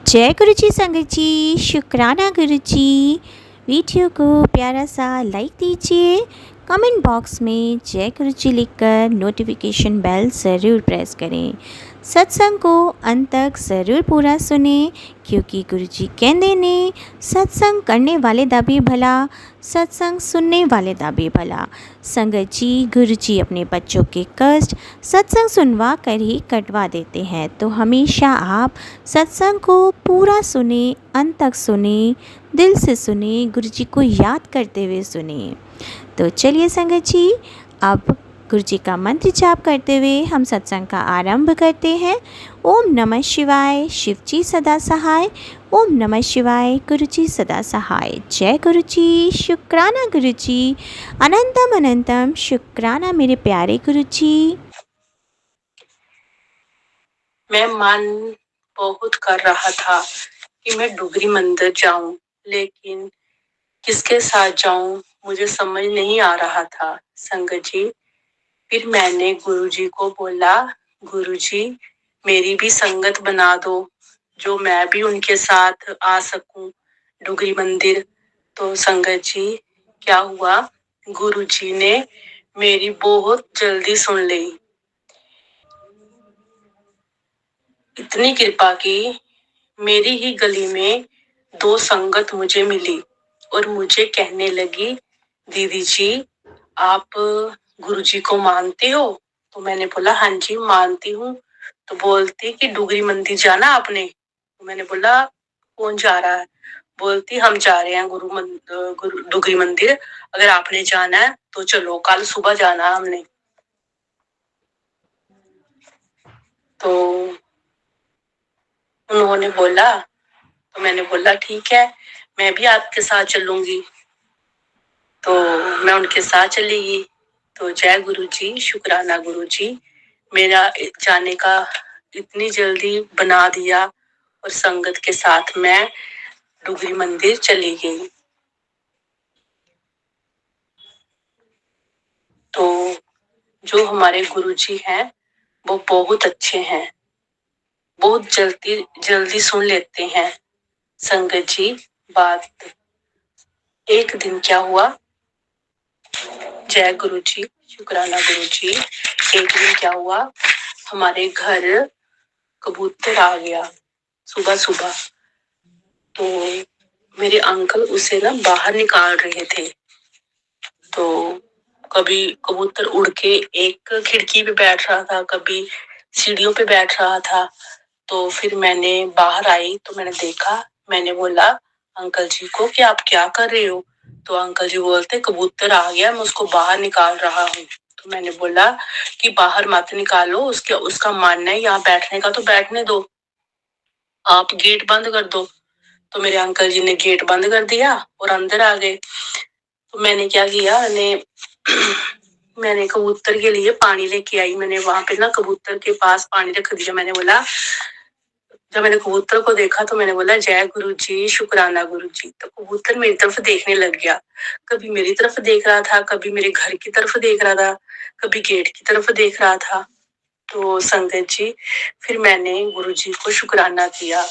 जय गुरु जी संगत जी, शुक्राना गुरु जी। वीडियो को प्यारा सा लाइक दीजिए, कमेंट बॉक्स में जय गुरु जी लिखकर नोटिफिकेशन बेल ज़रूर प्रेस करें। सत्संग को अंत तक ज़रूर पूरा सुने, क्योंकि गुरु जी कहते ने सत्संग करने वाले दा भी भला, सत्संग सुनने वाले दा भी भला। संगत जी, गुरु जी अपने बच्चों के कष्ट सत्संग सुनवा कर ही कटवा देते हैं, तो हमेशा आप सत्संग को पूरा सुने, अंत तक सुने, दिल से सुने, गुरु जी को याद करते हुए सुने। तो चलिए संगत जी, अब गुरु जी का मंत्र जाप करते हुए हम सत्संग का आरंभ करते हैं। ओम नमः शिवाय, शिव जी सदा सहाय। ओम नमः शिवाय, गुरु जी सदा सहाय। जय गुरु जी, शुक्राना गुरु जी, अनंतम अनंतम शुक्राना मेरे प्यारे गुरु जी। मैं मन बहुत कर रहा था कि मैं डुगरी मंदिर जाऊं, लेकिन किसके साथ जाऊं मुझे समझ नहीं आ रहा था। संगत जी, फिर मैंने गुरुजी को बोला, गुरुजी मेरी भी संगत बना दो, जो मैं भी उनके साथ आ सकूं डुगरी मंदिर। तो संगत जी, क्या हुआ, गुरुजी ने मेरी बहुत जल्दी सुन ली। इतनी कृपा की, मेरी ही गली में 2 संगत मुझे मिली और मुझे कहने लगी, दीदी जी आप गुरुजी को मानते हो? तो मैंने बोला हाँ जी मानती हूँ। तो बोलती कि डुगरी मंदिर जाना आपने? तो मैंने बोला कौन जा रहा है? बोलती हम जा रहे हैं डुगरी मंदिर, अगर आपने जाना है तो चलो, कल सुबह जाना हमने। तो उन्होंने बोला, तो मैंने बोला ठीक है, मैं भी आपके साथ चलूंगी। तो मैं उनके साथ चली गई। तो जय गुरु जी, शुक्राना गुरु जी, मेरा जाने का इतनी जल्दी बना दिया और संगत के साथ मैं डुगरी मंदिर चली गई। तो जो हमारे गुरु जी हैं वो बहुत अच्छे हैं, बहुत जल्दी जल्दी सुन लेते हैं। संगत जी, बात एक दिन क्या हुआ, जय गुरु जी, शुक्राना गुरु जी, एक दिन क्या हुआ, हमारे घर कबूतर आ गया सुबह सुबह। तो मेरे अंकल उसे ना बाहर निकाल रहे थे। तो कभी कबूतर उड़ के एक खिड़की पे बैठ रहा था, कभी सीढ़ियों पे बैठ रहा था। तो फिर मैंने बाहर आई तो मैंने देखा, मैंने बोला अंकल जी को कि आप क्या कर रहे हो? तो अंकल जी बोलते कबूतर आ गया, मैं उसको बाहर निकाल रहा हूँ। तो मैंने बोला कि बाहर मत निकालो, उसका मानना है यहाँ बैठने का तो बैठने दो, आप गेट बंद कर दो। तो मेरे अंकल जी ने गेट बंद कर दिया और अंदर आ गए। तो मैंने क्या किया, मैंने कबूतर के लिए पानी लेके आई। मैंने वहां पे ना कबूतर के पास पानी रख दिया। मैंने बोला, जब मैंने कबूतर को देखा तो मैंने बोला जय गुरु जी, शुक्राना गुरु जी। तो कबूतर मेरी तरफ देखने लग गया, कभी मेरी तरफ देख रहा था, कभी मेरे घर की तरफ देख रहा था, कभी गेट की तरफ देख रहा था। तो संगत जी, फिर मैंने गुरु जी को शुक्राना किया।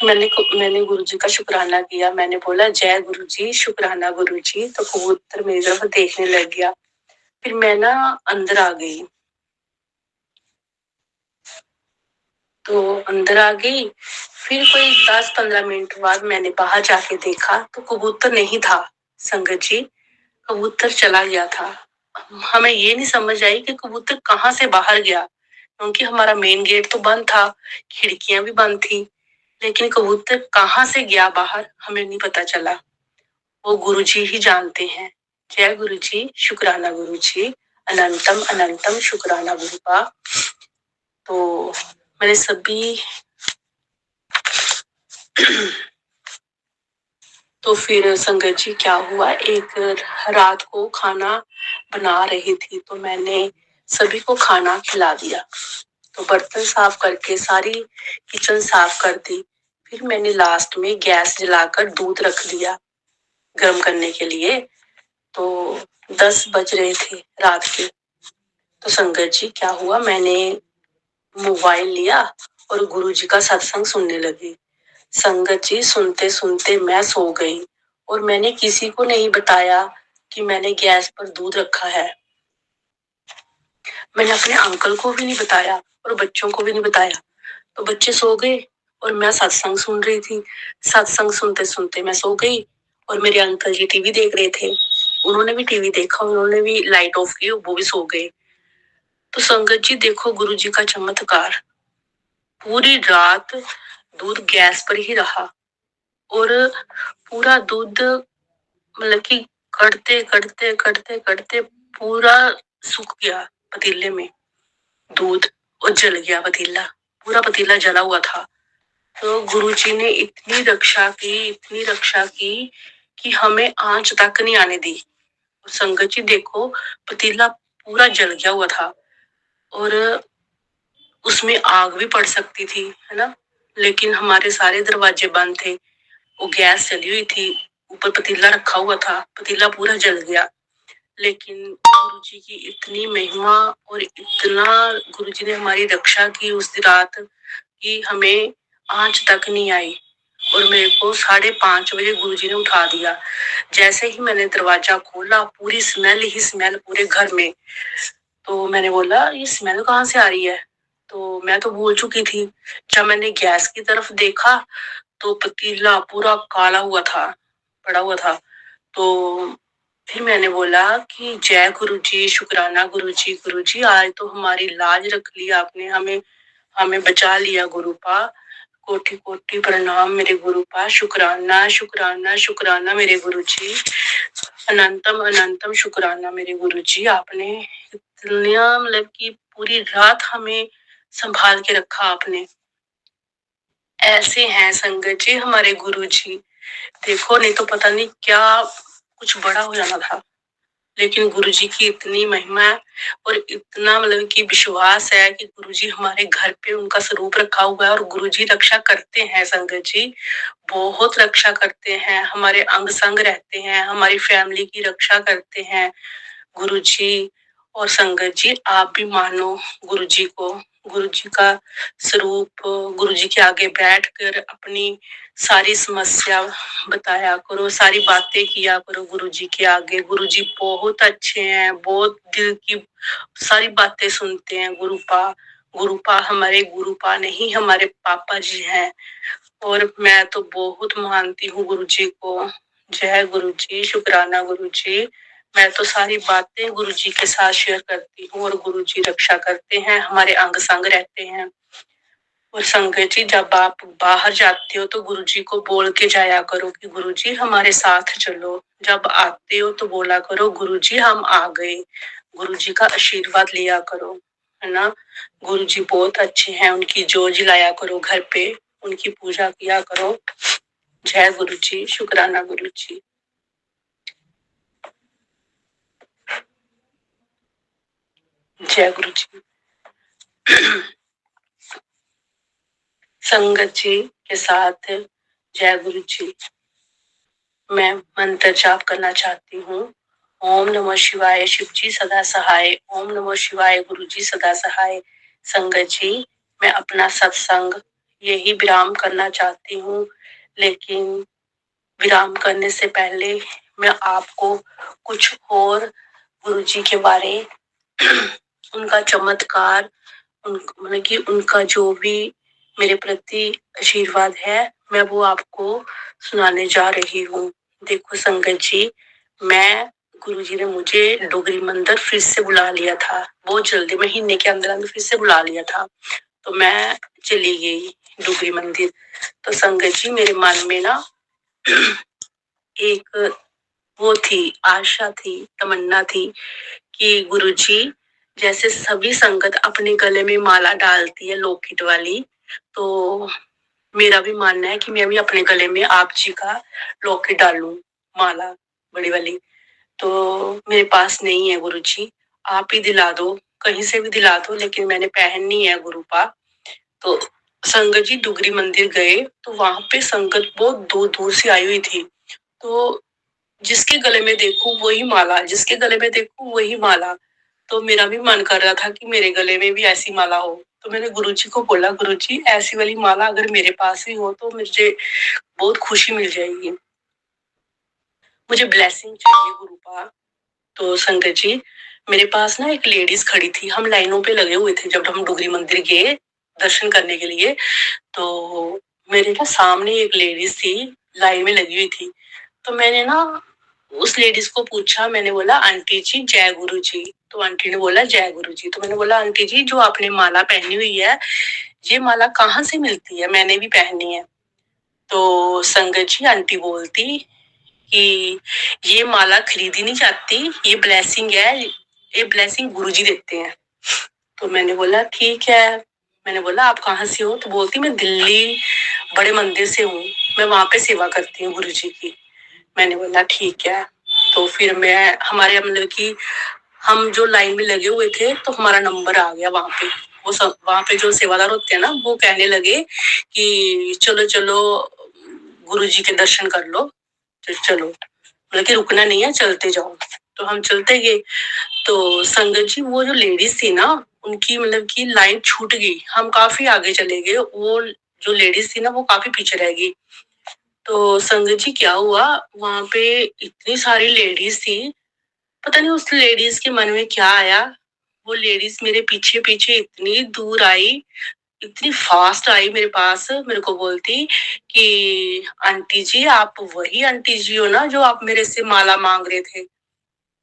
मैंने गुरु जी का शुक्राना किया। मैंने बोला जय गुरु जी, शुक्राना गुरु जी। तो कबूतर मेरी तरफ देखने लग गया। फिर मैं ना अंदर आ गई। तो अंदर आ गई, फिर कोई 10-15 मिनट बाद मैंने बाहर जाके देखा तो कबूतर नहीं था। संगत जी, कबूतर चला गया था। हमें ये नहीं समझ आई कि कबूतर कहाँ से बाहर गया, क्योंकि हमारा मेन गेट तो बंद था, खिड़कियां भी बंद थी, लेकिन कबूतर कहाँ से गया बाहर हमें नहीं पता चला। वो गुरुजी ही जानते हैं। जय गुरु जी, शुक्राना गुरु जी, अनंतम अनंतम शुक्राना गुरु का। तो मैंने सभी तो फिर संगत जी क्या हुआ, एक रात को खाना बना रही थी तो मैंने सभी को खाना खिला दिया। तो बर्तन साफ करके सारी किचन साफ कर दी। फिर मैंने लास्ट में गैस जलाकर दूध रख दिया गर्म करने के लिए। तो 10 बज रहे थे रात के। तो संगत जी क्या हुआ, मैंने मोबाइल लिया और गुरुजी का सत्संग सुनने लगी। संगत जी, सुनते सुनते मैं सो गई और मैंने किसी को नहीं बताया कि मैंने गैस पर दूध रखा है। मैंने अपने अंकल को भी नहीं बताया और बच्चों को भी नहीं बताया। तो बच्चे सो गए और मैं सत्संग सुन रही थी। सत्संग सुनते सुनते मैं सो गई और मेरे अंकल जी टीवी देख रहे थे। उन्होंने भी टीवी देखा, उन्होंने भी लाइट ऑफ की, वो भी सो गए। तो संगत जी देखो गुरु जी का चमत्कार, पूरी रात दूध गैस पर ही रहा और पूरा दूध मतलब कि कड़ते कड़ते कड़ते कड़ते पूरा सूख गया पतीले में दूध और जल गया पतीला, पूरा पतीला जला हुआ था। तो गुरुजी ने इतनी रक्षा की, इतनी रक्षा की कि हमें आंच तक नहीं आने दी। संगत जी देखो पतीला पूरा जल गया हुआ था और उसमें आग भी पड़ सकती थी, है ना, लेकिन हमारे सारे दरवाजे बंद थे, वो गैस चली हुई थी, ऊपर पतीला रखा हुआ था, पतीला पूरा जल गया। लेकिन गुरुजी की इतनी महिमा और इतना गुरुजी ने हमारी रक्षा की उस रात कि हमें आंच तक नहीं आई और मेरे को 5:30 बजे गुरुजी ने उठा दिया। जैसे ही मैंने दरवाजा खोला पूरी स्मेल ही स्मेल पूरे घर में। तो मैंने बोला ये स्मेल कहाँ से आ रही है, तो मैं तो भूल चुकी थी। जब मैंने गैस की तरफ देखा तो पतीला पूरा काला हुआ था, पड़ा हुआ था। तो फिर मैंने बोला कि जय गुरुजी, शुक्राना गुरुजी, गुरुजी आज तो हमारी लाज रख ली आपने, हमें हमें बचा लिया गुरुपा, कोटि कोटि प्रणाम मेरे गुरुपा, शुक्राना शुक्राना शुक्राना मेरे गुरुजी, अनंतम अनंतम शुक्राना मेरे गुरुजी, आपने इतना मतलब कि पूरी रात हमें संभाल के रखा आपने। ऐसे हैं संगत जी हमारे गुरुजी, देखो नहीं तो पता नहीं क्या कुछ बड़ा हो जाना था। लेकिन गुरुजी की इतनी महिमा है और इतना मतलब कि विश्वास है कि गुरुजी हमारे घर पे उनका स्वरूप रखा हुआ है और गुरुजी रक्षा करते हैं संगत जी, बहुत रक्षा करते हैं, हमारे अंग संग रहते हैं, हमारी फैमिली की रक्षा करते हैं गुरुजी। और संगत जी आप भी मानो गुरुजी को, गुरुजी का स्वरूप, गुरुजी के आगे बैठकर अपनी सारी समस्या बताया करो, सारी बातें किया करो गुरुजी के आगे। गुरुजी बहुत अच्छे हैं, बहुत दिल की सारी बातें सुनते हैं गुरुपा। गुरुपा हमारे गुरुपा नहीं, हमारे पापा जी हैं और मैं तो बहुत मानती हूँ गुरुजी को। जय गुरुजी, शुक्राना गुरुजी। मैं तो सारी बातें गुरुजी के साथ शेयर करती हूँ और गुरुजी रक्षा करते हैं, हमारे अंग संग रहते हैं। और संगत जी जब आप बाहर जाते हो तो गुरुजी को बोल के जाया करो कि गुरुजी हमारे साथ चलो। जब आते हो तो बोला करो गुरुजी हम आ गए, गुरुजी का आशीर्वाद लिया करो, है ना। गुरुजी बहुत अच्छे हैं, उनकी जोत जलाया करो घर पे, उनकी पूजा किया करो। जय गुरुजी, शुक्राना गुरुजी। जय गुरुजी। संगत जी के साथ जय गुरुजी। मैं मंत्र जाप करना चाहती हूँ। ओम नमः शिवाय, शिव जी सदा सहाय। ओम नमः शिवाय, गुरु जी सदा सहाय। संगत जी मैं अपना सत्संग यही विराम करना चाहती हूँ, लेकिन विराम करने से पहले मैं आपको कुछ और गुरु जी के बारे उनका चमत्कार, मतलब कि उनका जो भी मेरे प्रति आशीर्वाद है मैं वो आपको सुनाने जा रही हूँ। देखो संगत जी, मैं गुरुजी ने मुझे डोगरी मंदिर फिर से बुला लिया था, बहुत जल्दी महीने के अंदर अंदर फिर से बुला लिया था। तो मैं चली गई डोगरी मंदिर। तो संगत जी मेरे मन में ना एक वो थी, आशा थी, तमन्ना थी कि गुरुजी जैसे सभी संगत अपने गले में माला डालती है लॉकेट वाली, तो मेरा भी मानना है कि मैं भी अपने गले में आप जी का लॉकेट डालूं, माला बड़ी वाली। तो मेरे पास नहीं है गुरुजी, आप ही दिला दो, कहीं से भी दिला दो, लेकिन मैंने पहननी है गुरुपा। तो संगत जी डुगरी मंदिर गए तो वहां पे संगत बहुत दूर दूर से आई हुई थी। तो जिसके गले में देखूं वही माला, जिसके गले में देखूं वही माला। तो मेरा भी मन कर रहा था कि मेरे गले में भी ऐसी माला हो। तो मैंने गुरुजी को बोला, गुरुजी ऐसी वाली माला अगर मेरे पास भी हो तो मुझे बहुत खुशी मिल जाएगी, मुझे ब्लेसिंग चाहिए गुरुपा। तो संगत जी, मेरे पास ना एक लेडीज खड़ी थी, हम लाइनों पे लगे हुए थे जब हम डुगरी मंदिर गए दर्शन करने के लिए। तो मेरे ना सामने एक लेडीज थी, लाइन में लगी हुई थी। तो मैंने ना उस लेडीज को पूछा, मैंने बोला आंटी जी जय गुरु जी। तो आंटी ने बोला जय गुरु जी। तो मैंने बोला आंटी जी जो आपने माला पहनी हुई है, ये माला कहाँ से मिलती है, मैंने भी पहनी है। तो संगत जी आंटी बोलती कि ये माला खरीदी नहीं जाती, ये ब्लेसिंग है, ये ब्लेसिंग गुरुजी देते हैं। तो मैंने बोला ठीक है। मैंने बोला आप कहाँ से हो? तो बोलती मैं दिल्ली बड़े मंदिर से हूँ, मैं वहां पे सेवा करती हूँ गुरुजी की। मैंने बोला ठीक है। तो फिर मैं हमारे मतलब कि हम जो लाइन में लगे हुए थे तो हमारा नंबर आ गया वहां पे। वो सब वहां पे जो सेवादार होते हैं ना, वो कहने लगे कि चलो चलो गुरुजी के दर्शन कर लो, तो चलो मतलब कि रुकना नहीं है, चलते जाओ। तो हम चलते गए। तो संगत जी वो जो लेडीज थी ना, उनकी मतलब कि लाइन छूट गई, हम काफी आगे चले गए, वो जो लेडीज थी ना वो काफी पीछे रह गई। तो संगत जी क्या हुआ, वहां पे इतनी सारी लेडीज थी, पता नहीं उस लेडीज के मन में क्या आया, वो लेडीज मेरे पीछे पीछे इतनी दूर आई, इतनी फास्ट आई मेरे पास, मेरे को बोलती कि आंटी जी आप वही आंटी जी हो ना जो आप मेरे से माला मांग रहे थे,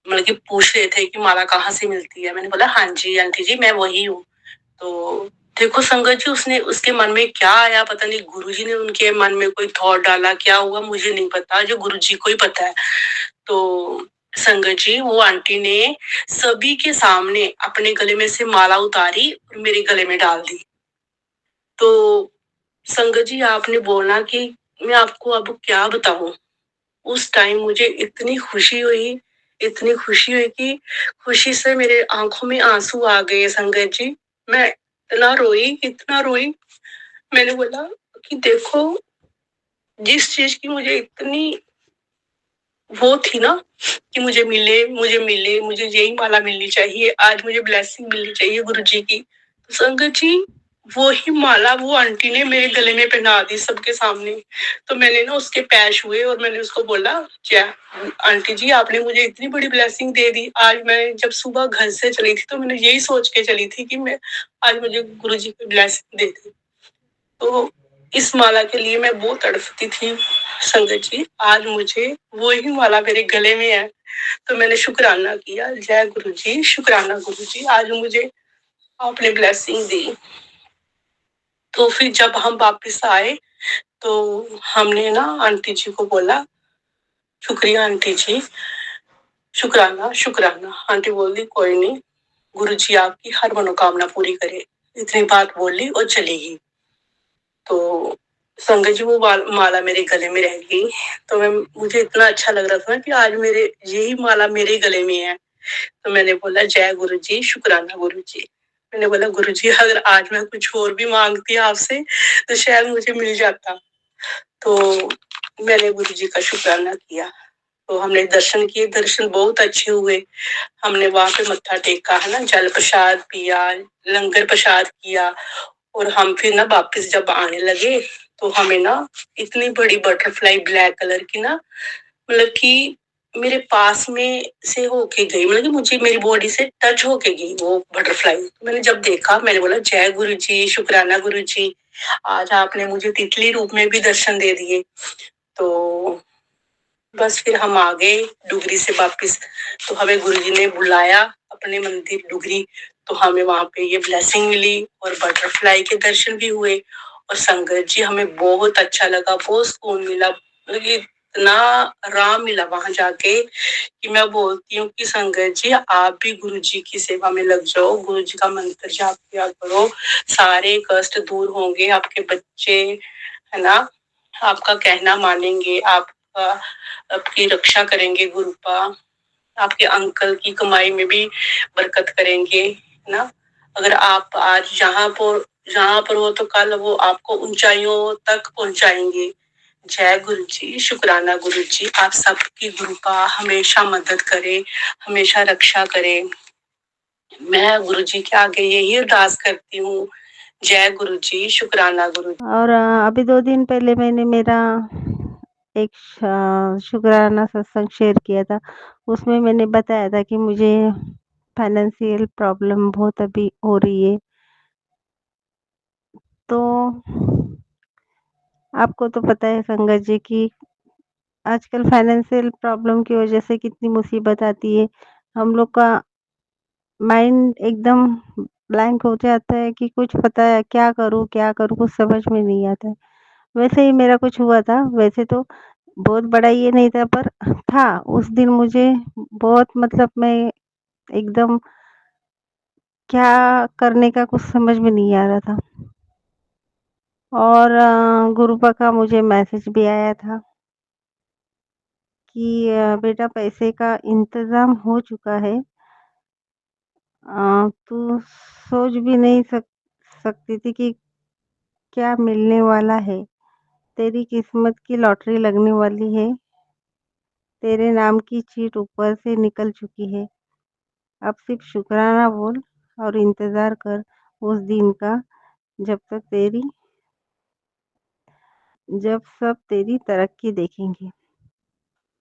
मतलब कि पूछ रहे थे कि माला कहाँ से मिलती है। मैंने बोला हाँ जी आंटी जी मैं वही हूँ। तो देखो संगत जी उसने उसके मन में क्या आया, पता नहीं गुरुजी ने उनके मन में कोई थॉट डाला, क्या हुआ मुझे नहीं पता, जो गुरुजी को ही पता है। तो संगत जी वो आंटी ने सभी के सामने अपने गले में से माला उतारी और मेरे गले में डाल दी। तो संगत जी आपने बोला कि मैं आपको अब क्या बताऊं, उस टाइम मुझे इतनी खुशी हुई, इतनी खुशी हुई कि खुशी से मेरे आंखों में आंसू आ गए संगत जी। मैं इतना रोई, इतना रोई। मैंने बोला कि देखो जिस चीज की मुझे इतनी वो थी ना कि मुझे मिले, मुझे मिले, मुझे यही माला मिलनी चाहिए, आज मुझे ब्लेसिंग मिलनी चाहिए गुरुजी की। तो संगत जी वो ही माला वो आंटी ने मेरे गले में पहना दी सबके सामने। तो मैंने ना उसके पैर छुए और मैंने उसको बोला क्या आंटी जी आपने मुझे इतनी बड़ी ब्लेसिंग दे दी। आज मैं जब सुबह घर से चली थी तो मैंने यही सोच के चली थी कि मैं आज मुझे गुरुजी की ब्लेसिंग दे दी। तो इस माला के लिए मैं बहुत तड़पती थी संगत जी, आज मुझे वो ही माला मेरे गले में है। तो मैंने शुक्राना किया, जय गुरु जी, शुक्राना गुरु जी, आज मुझे आपने ब्लेसिंग दी। तो फिर जब हम वापस आए तो हमने ना आंटी जी को बोला शुक्रिया आंटी जी, शुक्राना शुक्राना। आंटी बोली कोई नहीं, गुरु जी आपकी हर मनोकामना पूरी करे। इतनी बात बोली और चली गई। तो संगत जी वो माला मेरे गले में रह गई। तो मुझे इतना अच्छा लग रहा था ना कि आज मेरे यही माला मेरे गले में है। तो मैंने बोला जय गुरु जी, शुक्राना गुरु जी। मैंने बोला गुरु जी अगर आज मैं कुछ और भी मांगती आपसे तो शायद मुझे मिल जाता। तो मैंने गुरु जी का शुक्राना किया। तो हमने दर्शन किए, दर्शन बहुत अच्छे हुए। हमने वहां पे मत्था टेका है ना, जल प्रसाद पिया, लंगर प्रसाद किया। और हम फिर ना वापस जब आने लगे तो हमें ना इतनी बड़ी बटरफ्लाई ब्लैक कलर की ना, मतलब कि मेरे पास में से होके गई, मतलब कि मुझे मेरी बॉडी से टच होके गई वो बटरफ्लाई। मैंने जब देखा मैंने बोला जय गुरु जी, शुक्राना गुरु जी, आज आपने मुझे तितली रूप में भी दर्शन दे दिए। तो बस फिर हम आ गए डुगरी से वापस। तो हमें गुरुजी ने बुलाया अपने मंदिर डुगरी। तो हमें वहां पे ये ब्लेसिंग मिली और बटरफ्लाई के दर्शन भी हुए। और संगत जी हमें बहुत अच्छा लगा, बहुत सुकून मिला, मतलब कि इतना आराम मिला वहां जाके कि मैं बोलती हूँ कि संगत जी आप भी गुरु जी की सेवा में लग जाओ, गुरु जी का मंत्र जाप किया करो, सारे कष्ट दूर होंगे, आपके बच्चे है ना आपका कहना मानेंगे, आपका आपकी रक्षा करेंगे गुरुपा, आपके अंकल की कमाई में भी बरकत करेंगे, है ना। अगर आप आज जहाँ पर हो तो कल वो आपको ऊंचाइयों तक पहुंचाएंगे। जय गुरु जी, शुक्राना गुरु जी, आप सबकी गुरुपा हमेशा मदद करे, हमेशा रक्षा करे। मैं गुरु जी के आगे यही अरदास करती हूँ जय गुरु जी, शुक्राना गुरु जी। और अभी 2 दिन पहले मैंने मेरा एक शुक्राना सत्संग शेयर किया था। उसमें मैंने बताया था कि मुझे फाइनेंशियल प्रॉब्लम बहुत अभी हो रही है। तो आपको तो पता है संगत जी कि आजकल फाइनेंशियल प्रॉब्लम की वजह से कितनी मुसीबत आती है। हम लोग का माइंड एकदम ब्लैंक हो जाता है कि कुछ पता है क्या करूँ कुछ समझ में नहीं आता है। वैसे ही मेरा कुछ हुआ था, वैसे तो बहुत बड़ा ये नहीं था पर था, उस दिन मुझे बहुत मतलब मैं एकदम क्या करने का कुछ समझ में नहीं आ रहा था। और गुरुपा का मुझे मैसेज भी आया था कि बेटा पैसे का इंतज़ाम हो चुका है। तू सोच भी नहीं सकती थी कि क्या मिलने वाला है। तेरी किस्मत की लॉटरी लगने वाली है। तेरे नाम की चीट ऊपर से निकल चुकी है। अब सिर्फ शुक्राना बोल और इंतज़ार कर उस दिन का जब सब तेरी तरक्की देखेंगे।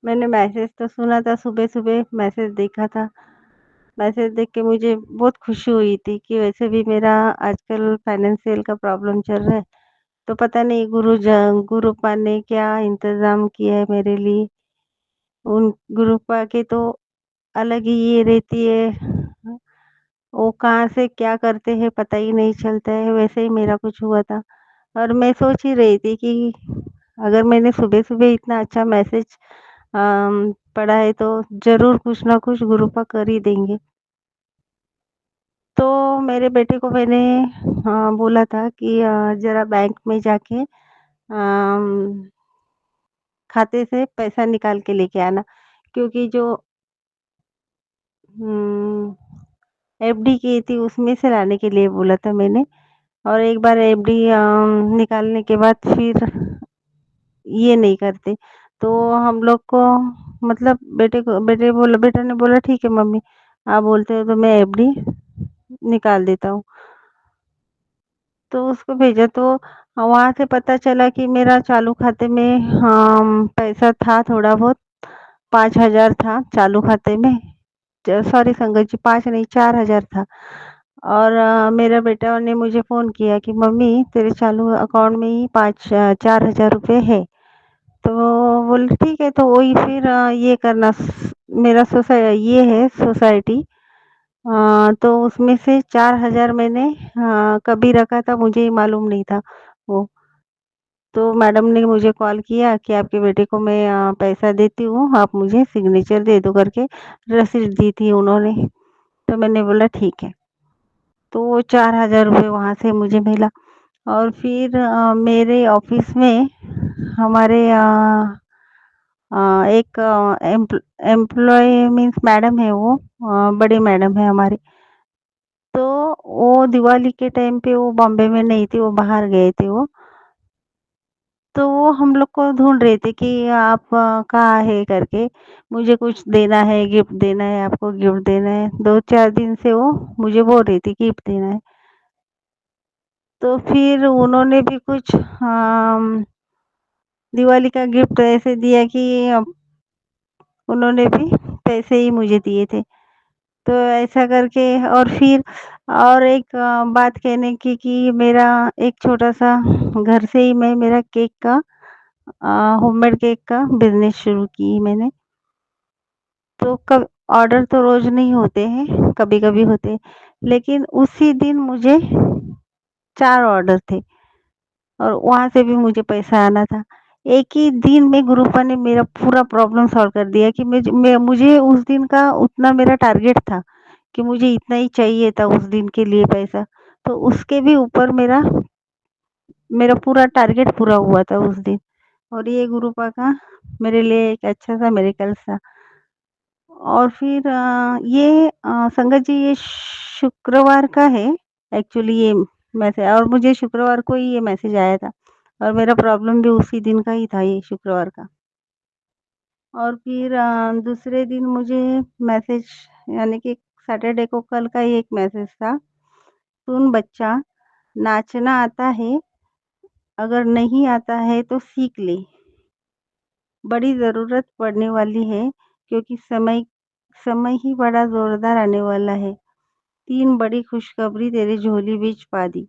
मैंने मैसेज तो सुना था, सुबह-सुबह मैसेज देखा था। मैसेज देख के मुझे बहुत खुशी हुई थी कि वैसे भी मेरा आजकल फाइनेंशियल का प्रॉब्लम चल रहा है। तो पता नहीं गुरुपा ने क्या इंतज़ाम किया है मेरे लिए। उन गुरुपा के तो अलग ही ये रहती है, वो कहाँ से क्या करते हैं पता ही नहीं चलता है, वैसे ही मेरा कुछ हुआ था। और मैं सोच ही रही थी कि अगर मैंने सुबह-सुबह इतना अच्छा मैसेज पढ़ा है तो ज़रूर कुछ ना कुछ गुरुपा कर ही देंगे। तो मेरे बेटे को मैंने बोला था कि ज़रा बैंक में जाके खाते से पैसा निकाल के लेके आना, क्योंकि जो एफडी की थी उसमें से लाने के लिए बोला था मैंने। और एक बार एफडी निकालने के बाद फिर ये नहीं करते। तो हम लोग को मतलब बेटे ने बोला ठीक है मम्मी, आप बोलते हो तो मैं एफडी निकाल देता हूँ। तो उसको भेजा तो वहाँ से पता चला कि मेरा चालू खाते में पैसा था थोड़ा बहुत, 5,000 था चालू खाते में। सॉरी संगत जी, 5 नहीं 4,000 था। और मेरा बेटा ने मुझे फ़ोन किया कि मम्मी तेरे चालू अकाउंट में ही 4,000 रुपए है। तो बोले ठीक है, तो वही फिर ये करना मेरा ये है सोसाइटी, तो उसमें से 4,000 मैंने कभी रखा था मुझे ही मालूम नहीं था वो। तो मैडम ने मुझे कॉल किया कि आपके बेटे को मैं पैसा देती हूँ, आप मुझे सिग्नेचर दे दो करके रसीद दी थी उन्होंने। तो मैंने बोला ठीक है। तो वो 4,000 रुपए वहाँ से मुझे मिला। और फिर मेरे ऑफ़िस में हमारे एक एम्प्लॉयी मीन्स मैडम है वो, बड़ी मैडम है हमारी। तो वो दिवाली के टाइम पे वो बॉम्बे में नहीं थी, वो बाहर गए थे वो। तो वो हम लोग को ढूँढ रहे थे कि आप कहाँ है करके, मुझे कुछ देना है, गिफ्ट देना है, आपको गिफ्ट देना है। 2-4 दिन से वो मुझे बोल रही थी गिफ्ट देना है। तो फिर उन्होंने भी कुछ दिवाली का गिफ्ट ऐसे दिया कि उन्होंने भी पैसे ही मुझे दिए थे। तो ऐसा करके और फिर और एक बात कहने की कि मेरा एक छोटा-सा घर से ही मैं मेरा केक का होममेड केक का बिज़नेस शुरू की मैंने। तो कब ऑर्डर तो रोज़ नहीं होते हैं, कभी-कभी होते हैं। लेकिन उसी दिन मुझे 4 ऑर्डर थे और वहाँ से भी मुझे पैसा आना था। एक ही दिन में गुरुपा ने मेरा पूरा प्रॉब्लम सॉल्व कर दिया कि मुझे उस दिन का उतना मेरा टारगेट था कि मुझे इतना ही चाहिए था उस दिन के लिए पैसा। तो उसके भी ऊपर मेरा मेरा पूरा टारगेट पूरा हुआ था उस दिन। और ये गुरुपा का मेरे लिए एक अच्छा-सा मिरेकल था। और फिर ये संगत जी ये शुक्रवार का है एक्चुअली ये मैसेज, और मुझे शुक्रवार को ही ये मैसेज आया था और मेरा प्रॉब्लम भी उसी दिन का ही था ये शुक्रवार का। और फिर दूसरे दिन मुझे मैसेज यानी कि सैटरडे को कल का ही एक मैसेज था, सुन बच्चा, नाचना आता है, अगर नहीं आता है तो सीख ले। बड़ी ज़रूरत पड़ने वाली है क्योंकि समय समय ही बड़ा ज़ोरदार आने वाला है। 3 बड़ी खुशखबरी तेरी झोली बीच पा दी।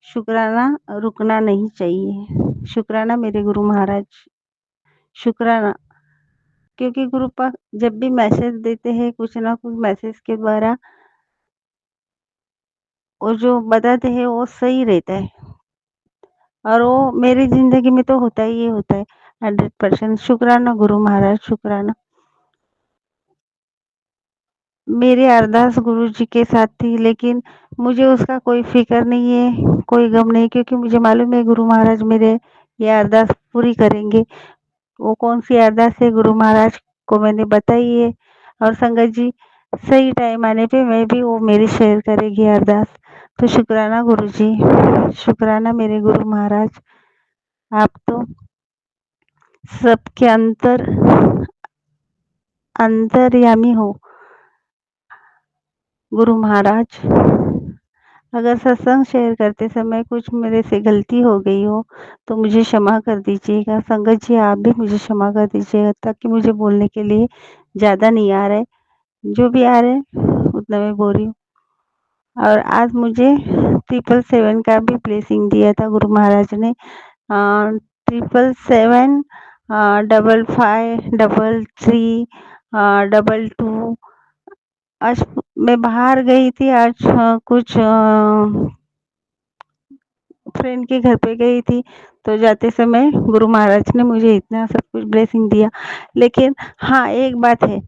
शुक्राना रुकना नहीं चाहिए। शुक्राना मेरे गुरु महाराज, शुक्राना। क्योंकि गुरु पाक जब भी मैसेज देते हैं कुछ ना कुछ मैसेज के द्वारा वो जो बताते हैं वो सही रहता है और वो मेरी ज़िंदगी में तो होता ही होता है 100%। शुक्राना गुरु महाराज, शुक्राना। मेरी अरदास गुरु जी के साथ थी लेकिन मुझे उसका कोई फ़िक्र नहीं है, कोई गम नहीं, क्योंकि मुझे मालूम है गुरु महाराज मेरे ये अरदास पूरी करेंगे। वो कौन-सी अरदास है गुरु महाराज को मैंने बताई है और संगत जी सही टाइम आने पे मैं भी वो मेरी शेयर करेगी अरदास। तो शुक्राना गुरु जी, शुक्राना मेरे गुरु महाराज। आप तो सबके अंतर्यामी हो गुरु महाराज। अगर सत्संग शेयर करते समय कुछ मेरे से गलती हो गई हो तो मुझे क्षमा कर दीजिएगा। संगत जी आप भी मुझे क्षमा कर दीजिएगा ताकि मुझे बोलने के लिए ज़्यादा नहीं आ रहा है, जो भी आ रहा है उतना मैं बोल रही हूँ। और आज मुझे 777 का भी ब्लेसिंग दिया था गुरु महाराज ने। 777 55 33 22। आज मैं बाहर गई थी, आज कुछ फ्रेंड के घर पे गई थी, तो जाते समय गुरु महाराज ने मुझे इतना सब कुछ ब्लेसिंग दिया। लेकिन हाँ, एक बात है,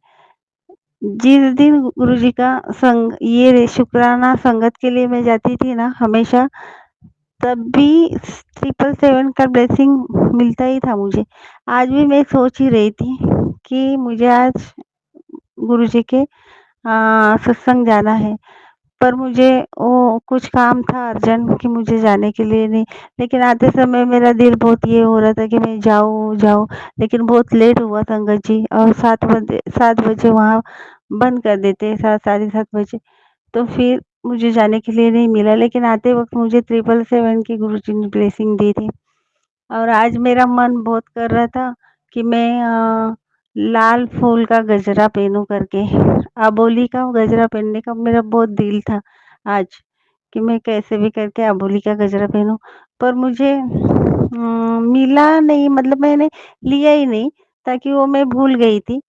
जिस दिन गुरु जी का ये शुक्राना संगत के लिए मैं जाती थी ना हमेशा, तब भी 777 का ब्लेसिंग मिलता ही था मुझे। आज भी मैं सोच ही रही थी कि मुझे आज गुरु जी के सत्संग जाना है। पर मुझे वो कुछ काम था अर्जेंट कि मुझे जाने के लिए नहीं, लेकिन आते समय मेरा दिल बहुत ये हो रहा था कि मैं जाऊँ, लेकिन बहुत लेट हुआ संगत जी और 7 बजे वहाँ बंद कर देते हैं, 7 साढ़े 7 बजे। तो फिर मुझे जाने के लिए नहीं मिला, लेकिन आते वक़्त मुझे 777 की गुरुजी ने ब्लेसिंग दी थी। और आज मेरा मन बहुत कर रहा था कि मैं लाल फूल का गजरा पहनूं करके, अबोली का गजरा पहनने का मेरा बहुत दिल था आज कि मैं कैसे भी करके अबोली का गजरा पहनूं। पर मुझे मिला नहीं, मतलब मैंने लिया ही नहीं, ताकि वो मैं भूल गई थी।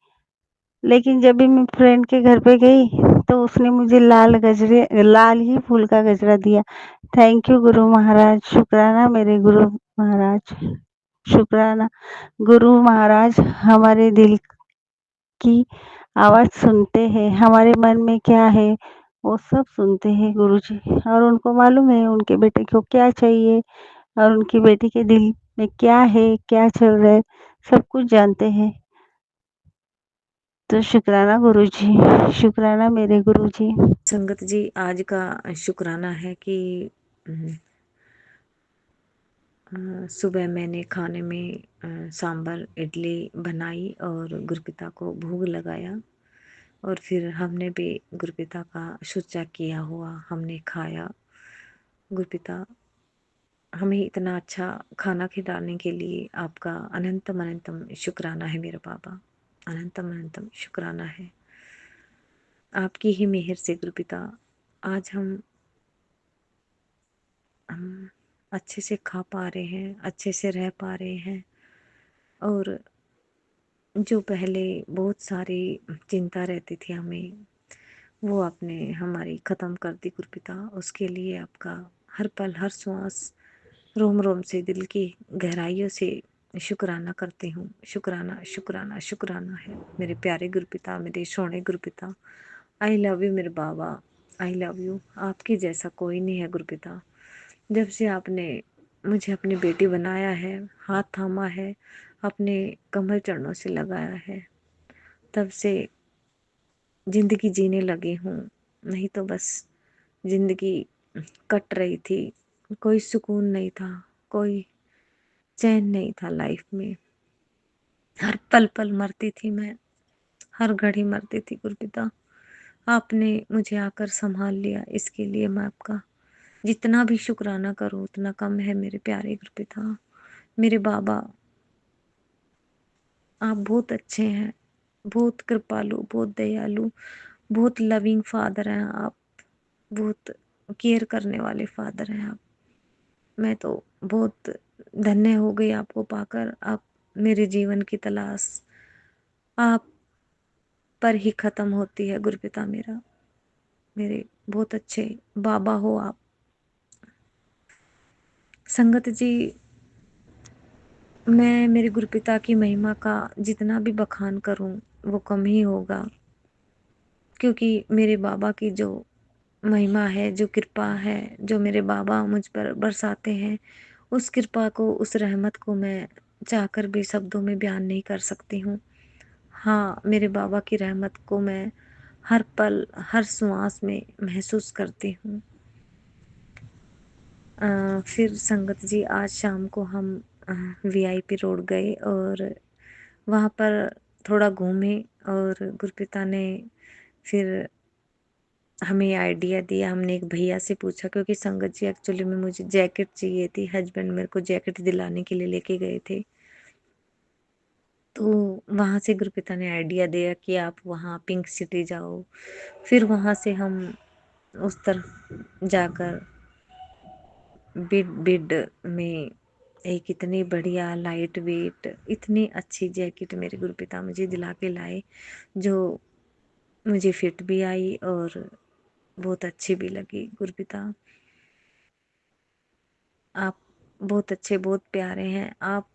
लेकिन जब भी मैं फ्रेंड के घर पे गई तो उसने मुझे लाल ही फूल का गजरा दिया। थैंक यू गुरु महाराज, शुक्राना मेरे गुरु महाराज, शुक्राना। गुरु महाराज हमारे दिल की आवाज़ सुनते हैं, हमारे मन में क्या है वो सब सुनते हैं गुरुजी, और उनको मालूम है उनके बेटे को क्या चाहिए और उनकी बेटी के दिल में क्या है, क्या चल रहा है, सब कुछ जानते हैं। तो शुक्राना गुरुजी, शुक्राना मेरे गुरुजी। संगत जी आज का शुक्राना है कि सुबह मैंने खाने में सांभर इडली बनाई और गुरुपिता को भोग लगाया और फिर हमने भी गुरुपिता का शुचा किया हुआ हमने खाया। गुरुपिता हमें इतना अच्छा खाना खिलाने के लिए आपका अनंतम अनंतम शुक्राना है मेरे बाबा, अनंतम अनंतम शुक्राना है। आपकी ही मेहर से गुरुपिता आज हम अच्छे से खा पा रहे हैं, अच्छे से रह पा रहे हैं। और जो पहले बहुत सारी चिंता रहती थी हमें, वो आपने हमारी ख़त्म कर दी गुरुपिता। उसके लिए आपका हर पल हर श्वास रोम रोम से दिल की गहराइयों से शुक्राना करती हूँ। शुक्राना शुक्राना शुक्राना है मेरे प्यारे गुरुपिता, मेरे सोने गुरुपिता। आई लव यू मेरे बाबा, आई लव यू। आपके जैसा कोई नहीं है गुरुपिता। जब से आपने मुझे अपनी बेटी बनाया है, हाथ थामा है, अपने कमर चरणों से लगाया है, तब से जिंदगी जीने लगी हूँ। नहीं तो बस जिंदगी कट रही थी, कोई सुकून नहीं था, कोई चैन नहीं था लाइफ में। हर पल पल मरती थी मैं, हर घड़ी मरती थी गुरुपिता। आपने मुझे आकर संभाल लिया, इसके लिए मैं आपका जितना भी शुक्राना करो उतना कम है मेरे प्यारे गुरुपिता। मेरे बाबा, आप बहुत अच्छे हैं, बहुत कृपालु, बहुत दयालु, बहुत लविंग फादर हैं आप, बहुत केयर करने वाले फादर हैं आप। मैं तो बहुत धन्य हो गई आपको पाकर। आप मेरे जीवन की तलाश आप पर ही खत्म होती है गुरुपिता मेरा। मेरे बहुत अच्छे बाबा हो आप। संगत जी, मैं मेरे गुरुपिता की महिमा का जितना भी बखान करूं वो कम ही होगा, क्योंकि मेरे बाबा की जो महिमा है, जो कृपा है, जो मेरे बाबा मुझ पर बरसाते हैं, उस कृपा को, उस रहमत को मैं चाहकर भी शब्दों में बयान नहीं कर सकती हूँ। हाँ, मेरे बाबा की रहमत को मैं हर पल, हर श्वास में महसूस करती हूँ। फिर संगत जी, आज शाम को हम वीआईपी रोड गए और वहाँ पर थोड़ा घूमे, और गुरपिता ने फिर हमें आइडिया दिया। हमने एक भैया से पूछा, क्योंकि संगत जी एक्चुअली में मुझे जैकेट चाहिए थी, हस्बैंड मेरे को जैकेट दिलाने के लिए लेके गए थे। तो वहाँ से गुरपिता ने आइडिया दिया कि आप वहाँ पिंक सिटी जाओ। फिर वहाँ से हम उस तरफ जाकर बिड बिड में एक इतनी बढ़िया लाइट वेट, इतनी अच्छी जैकेट मेरे गुरुपिता मुझे दिला के लाए, जो मुझे फिट भी आई और बहुत अच्छी भी लगी। गुरुपिता, आप बहुत अच्छे, बहुत प्यारे हैं आप।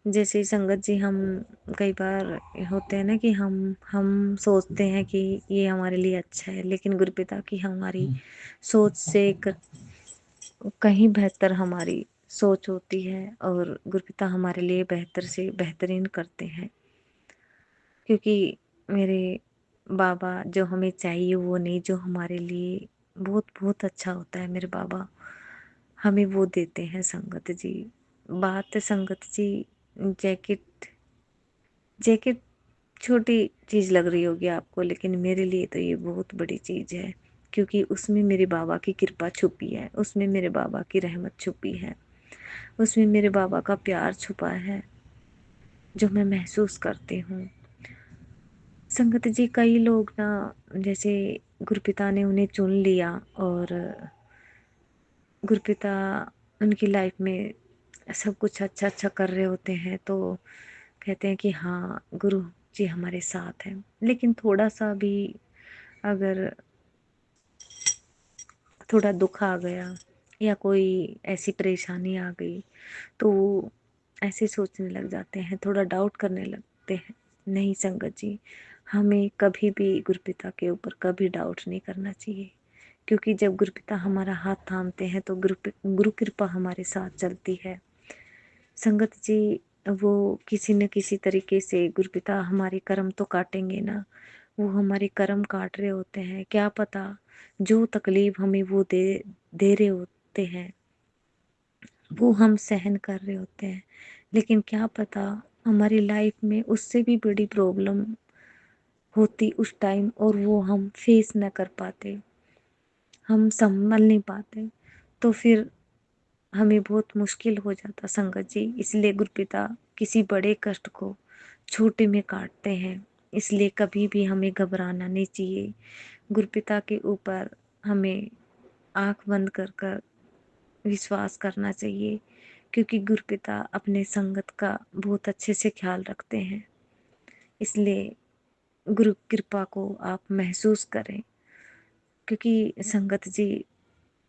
जैसे संगत जी, हम कई बार होते हैं ना कि हम सोचते हैं कि ये हमारे लिए अच्छा है, लेकिन गुरुपिता की हमारी सोच से कहीं बेहतर हमारी सोच होती है, और गुरुपिता हमारे लिए बेहतर से बेहतरीन करते हैं। क्योंकि मेरे बाबा जो हमें चाहिए वो नहीं, जो हमारे लिए बहुत बहुत अच्छा होता है, मेरे बाबा हमें वो देते हैं। संगत जी, बात संगत जी, जैकेट जैकेट छोटी चीज़ लग रही होगी आपको, लेकिन मेरे लिए तो ये बहुत बड़ी चीज़ है, क्योंकि उसमें मेरे बाबा की कृपा छुपी है, उसमें मेरे बाबा की रहमत छुपी है, उसमें मेरे बाबा का प्यार छुपा है, जो मैं महसूस करती हूँ। संगत जी, कई लोग ना, जैसे गुरुपिता ने उन्हें चुन लिया और गुरुपिता उनकी लाइफ में सब कुछ अच्छा अच्छा कर रहे होते हैं, तो कहते हैं कि हाँ गुरु जी हमारे साथ हैं। लेकिन थोड़ा सा भी अगर थोड़ा दुख आ गया या कोई ऐसी परेशानी आ गई, तो वो ऐसे सोचने लग जाते हैं, थोड़ा डाउट करने लगते हैं। नहीं संगत जी, हमें कभी भी गुरुपिता के ऊपर कभी डाउट नहीं करना चाहिए, क्योंकि जब गुरुपिता हमारा हाथ थामते हैं तो गुरु कृपा हमारे साथ चलती है। संगत जी, वो किसी न किसी तरीके से गुरुपिता हमारे कर्म तो काटेंगे ना, वो हमारे कर्म काट रहे होते हैं। क्या पता जो तकलीफ हमें वो दे रहे होते हैं वो हम सहन कर रहे होते हैं, लेकिन क्या पता हमारी लाइफ में उससे भी बड़ी प्रॉब्लम होती उस टाइम, और वो हम फेस न कर पाते, हम संभल नहीं पाते, तो फिर हमें बहुत मुश्किल हो जाता संगत जी। इसलिए गुरुपिता किसी बड़े कष्ट को छोटे में काटते हैं, इसलिए कभी भी हमें घबराना नहीं चाहिए। गुरुपिता के ऊपर हमें आंख बंद कर कर विश्वास करना चाहिए, क्योंकि गुरुपिता अपने संगत का बहुत अच्छे से ख्याल रखते हैं। इसलिए गुरु कृपा को आप महसूस करें, क्योंकि संगत जी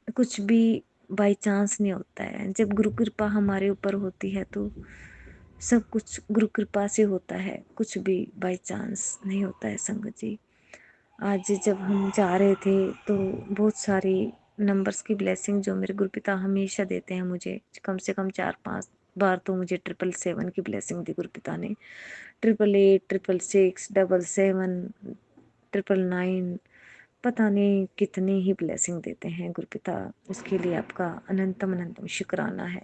कुछ भी बाई चांस नहीं होता है। जब गुरु कृपा हमारे ऊपर होती है तो सब कुछ गुरु कृपा से होता है, कुछ भी बाई चांस नहीं होता है संगत जी। आज जब हम जा रहे थे तो बहुत सारी नंबर्स की ब्लेसिंग जो मेरे गुरुपिता हमेशा देते हैं मुझे, कम से कम 4-5 बार तो मुझे 777 की ब्लेसिंग दी गुरुपिता ने। 888, 666, 77, 999, पता नहीं कितनी ही ब्लेसिंग देते हैं गुरुपिता। उसके लिए आपका अनंतम अनंतम शुक्राना है।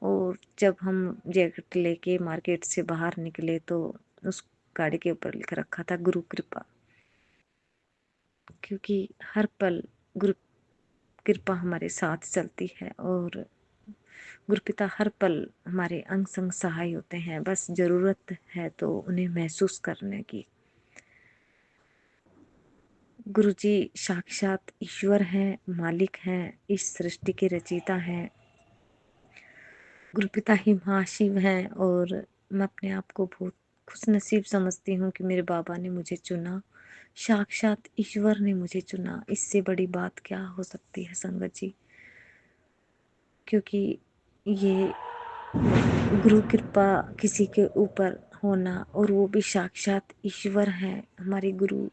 और जब हम जैकेट लेके मार्केट से बाहर निकले तो उस गाड़ी के ऊपर लिख रखा था गुरु कृपा, क्योंकि हर पल गुरु कृपा हमारे साथ चलती है और गुरुपिता हर पल हमारे अंग संग सहाय होते हैं। बस जरूरत है तो उन्हें महसूस करने की। गुरु जी साक्षात ईश्वर हैं, मालिक हैं, इस सृष्टि के रचयिता हैं। गुरुपिता ही महाशिव हैं और मैं अपने आप को बहुत खुश नसीब समझती हूँ कि मेरे बाबा ने मुझे चुना, साक्षात ईश्वर ने मुझे चुना। इससे बड़ी बात क्या हो सकती है संगत जी, क्योंकि ये गुरु कृपा किसी के ऊपर होना और वो भी साक्षात ईश्वर है, हमारे गुरु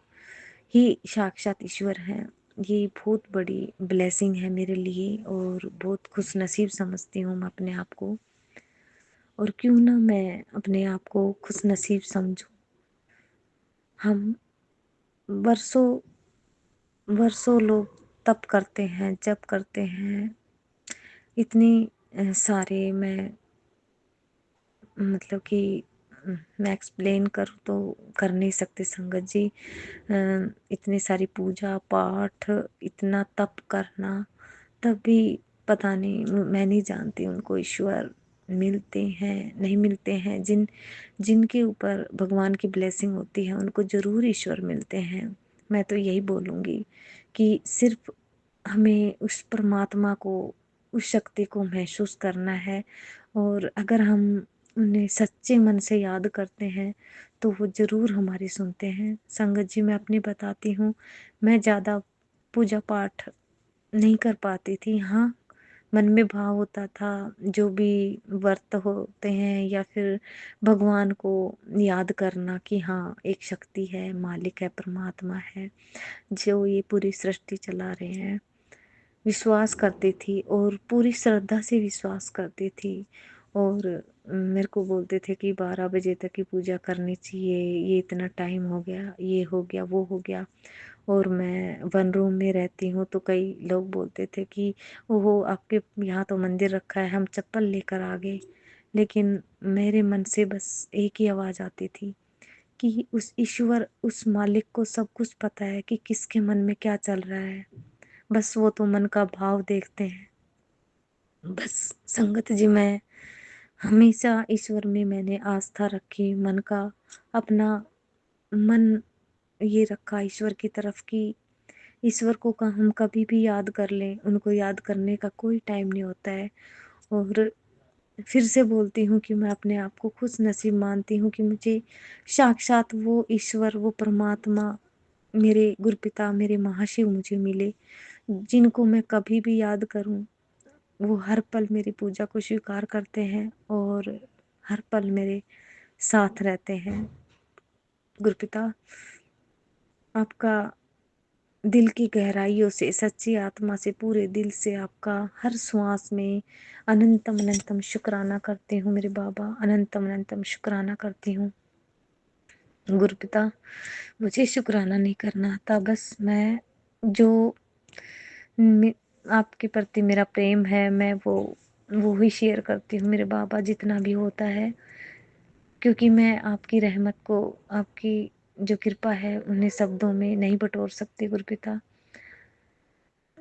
ही साक्षात ईश्वर हैं, ये बहुत बड़ी ब्लेसिंग है मेरे लिए और बहुत खुश नसीब समझती हूँ मैं अपने आप को। और क्यों ना मैं अपने आप को खुश नसीब समझूं। हम वर्षों वर्षों लोग तप करते हैं, जप करते हैं, इतनी सारे मैं मतलब कि मैं एक्सप्लेन करूँ तो कर नहीं सकती संगत जी। इतनी सारी पूजा पाठ, इतना तप करना, तब भी पता नहीं, मैं नहीं जानती उनको ईश्वर मिलते हैं नहीं मिलते हैं। जिनके ऊपर भगवान की ब्लेसिंग होती है उनको जरूर ईश्वर मिलते हैं। मैं तो यही बोलूँगी कि सिर्फ हमें उस परमात्मा को, उस शक्ति को महसूस करना है और अगर हम उन्हें सच्चे मन से याद करते हैं तो वो जरूर हमारी सुनते हैं। संगत जी मैं अपनी बताती हूँ, मैं ज़्यादा पूजा पाठ नहीं कर पाती थी। हाँ, मन में भाव होता था, जो भी व्रत होते हैं या फिर भगवान को याद करना कि हाँ एक शक्ति है, मालिक है, परमात्मा है जो ये पूरी सृष्टि चला रहे हैं, विश्वास करती थी और पूरी श्रद्धा से विश्वास करती थी। और मेरे को बोलते थे कि 12 बजे तक की पूजा करनी चाहिए, ये इतना टाइम हो गया, ये हो गया, वो हो गया। और मैं वन रूम में रहती हूँ तो कई लोग बोलते थे कि ओहो आपके यहाँ तो मंदिर रखा है, हम चप्पल लेकर आ गए। लेकिन मेरे मन से बस एक ही आवाज़ आती थी कि उस ईश्वर, उस मालिक को सब कुछ पता है कि किसके मन में क्या चल रहा है, बस वो तो मन का भाव देखते हैं। बस संगत जी मैं हमेशा ईश्वर में मैंने आस्था रखी, मन का अपना मन ये रखा ईश्वर की तरफ कि ईश्वर को का हम कभी भी याद कर लें, उनको याद करने का कोई टाइम नहीं होता है। और फिर से बोलती हूँ कि मैं अपने आप को खुश नसीब मानती हूँ कि मुझे साक्षात वो ईश्वर, वो परमात्मा, मेरे गुरुपिता, मेरे महाशिव मुझे मिले, जिनको मैं कभी भी याद करूं वो हर पल मेरी पूजा को स्वीकार करते हैं और हर पल मेरे साथ रहते हैं। गुरुपिता आपका दिल की गहराइयों से, सच्ची आत्मा से, पूरे दिल से आपका हर श्वास में अनंतम अनंतम शुक्राना करती हूँ मेरे बाबा, अनंतम अनंतम शुक्राना करती हूँ। गुरुपिता मुझे शुक्राना नहीं करना आता, बस मैं जो आपके प्रति मेरा प्रेम है मैं वो ही शेयर करती हूँ मेरे बाबा, जितना भी होता है, क्योंकि मैं आपकी रहमत को, आपकी जो कृपा है उन्हें शब्दों में नहीं बटोर सकती गुरुपिता।